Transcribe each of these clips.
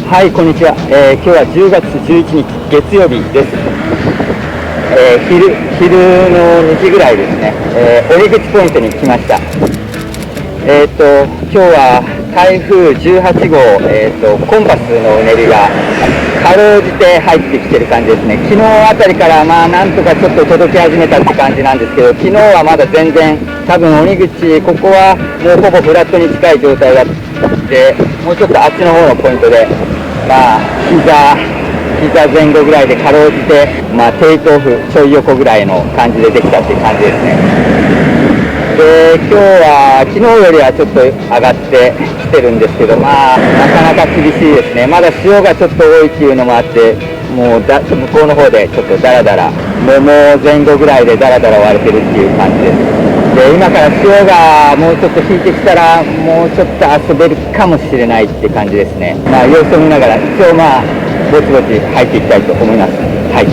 はい、こんにちは。今日は10月11日月曜日です。昼の2時ぐらいですね。折口ポイントに来ました。今日は台風18号、コンパスのうねりがかろうじて入ってきてる感じですね。昨日あたりからなんとかちょっと届き始めたって感じなんですけど、昨日はまだ全然、多分折口、ここはもうほぼフラットに近い状態だって、もうちょっとあっちの方のポイントで、膝前後ぐらいでかろうじて、テイクオフちょい横ぐらいの感じでできたっていう感じですね。で、今日は昨日よりはちょっと上がってきてるんですけど、なかなか厳しいですね。まだ潮がちょっと多いっていうのもあって、もう向こうの方でちょっとダラダラ、もう前後ぐらいでダラダラ割れてるっていう感じです。で、今から潮がもうちょっと引いてきたら、もうちょっと遊べるかもしれないって感じですね。様子を見ながら、一応ぼちぼち入っていきたいと思います。はい。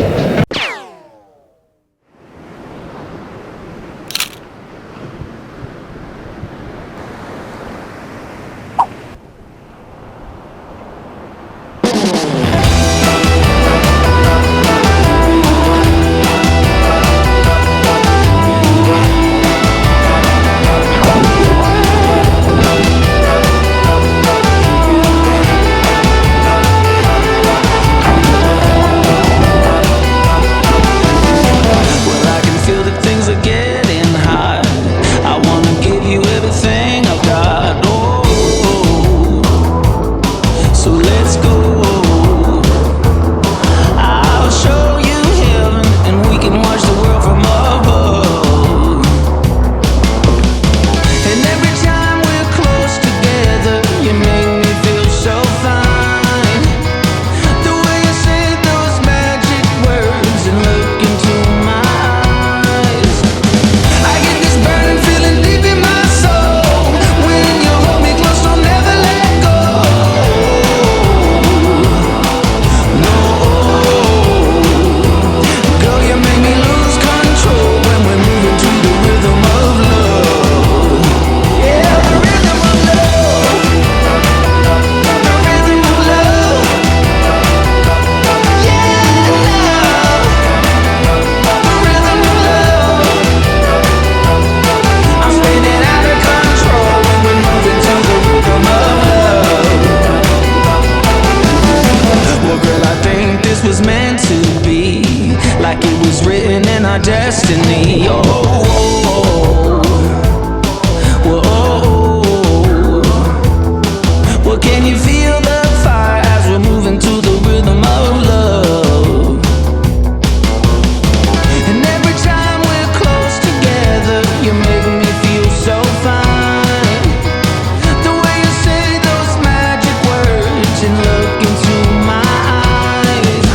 Destiny. Well, can you feel the fire as we're moving to the rhythm of love? And every time we're close together, you make me feel so fine. The way you say those magic words and look into my eyes,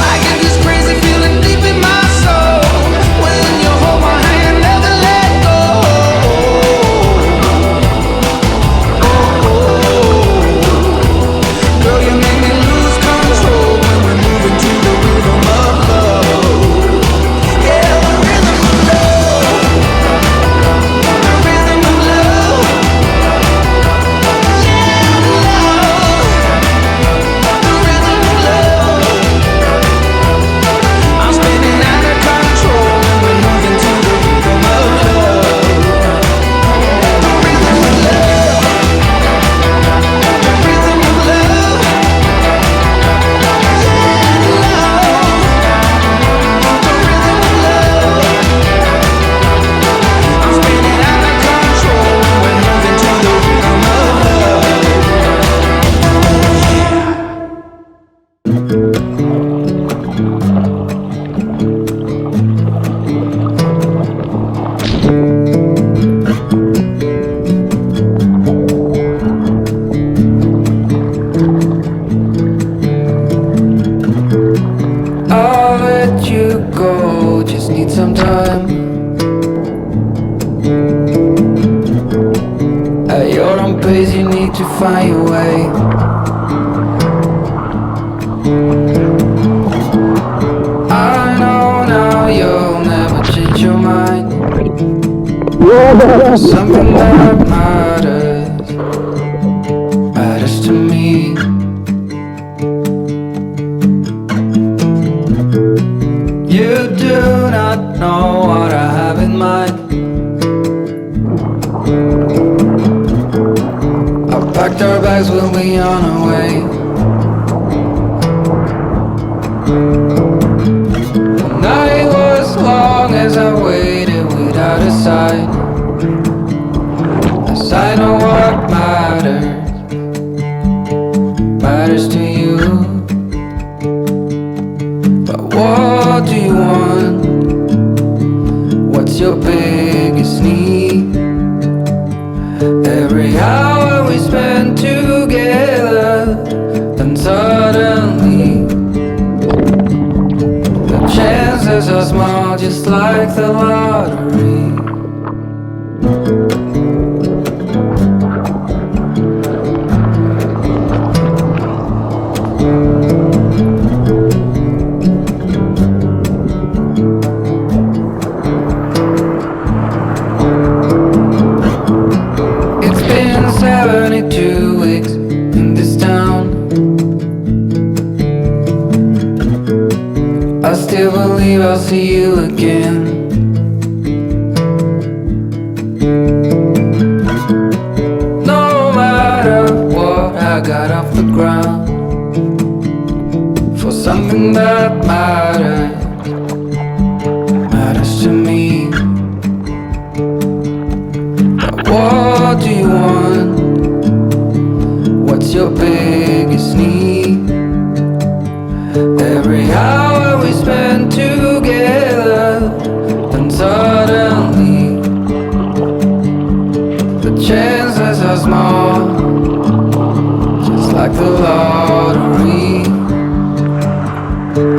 I get this crazy feeling deep in my soul. Find your way. I know now you'll never change your mind. Something that matters to me. know what I have in mind. I packed our bags, we'll be on our way. The night was long as I waited without a sign. As I know what matters to you. But what do you want? What's your biggest need? Every hour we spend together, then suddenly the chances are small, just like the lottery. It's been 72 weeks in this town. I still believe I'll see you again. No matter what, I got off the ground for something that matters to me. But what do you want? What's your biggest need? Every hour we spend together, then suddenly the chances are small, just like the lottery.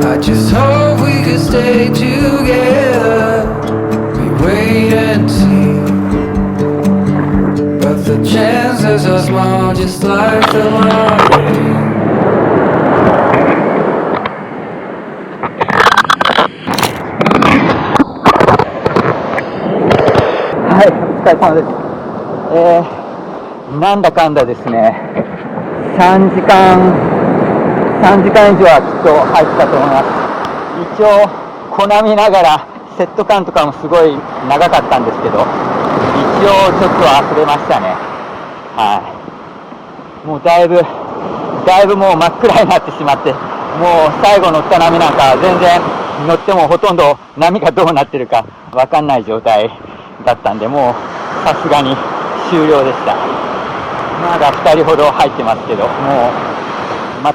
I just hope we could stay together. We wait and see, but the chances are small, just like the lottery. はい、お疲れ様です。なんだかんだですね、3時間以上はきっと入ったと思います。一応、小波ながら、セット感とかもすごい長かったんですけど、一応ちょっと忘れましたね。はい。もうだいぶもう真っ暗になってしまって、もう最後乗った波なんか全然乗ってもほとんど波がどうなってるかわかんない状態だったんで、もうさすがに終了でした。まだ2人ほど入ってますけど、もう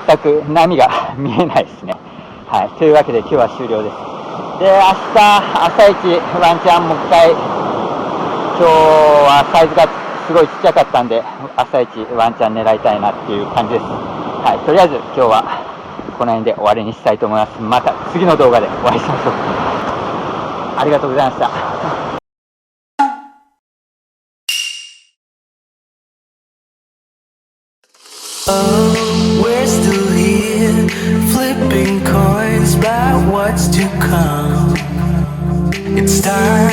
全く波が見えないですね。はい、というわけで今日は終了です。で、明日朝一ワンチャンもう一回、今日はサイズがすごいちっちゃかったんで、朝一ワンチャン狙いたいなっていう感じです。はい、とりあえず今日はこの辺で終わりにしたいと思います。また次の動画でお会いしましょう。ありがとうございました。We're still here, flipping coins about what's to come. It's time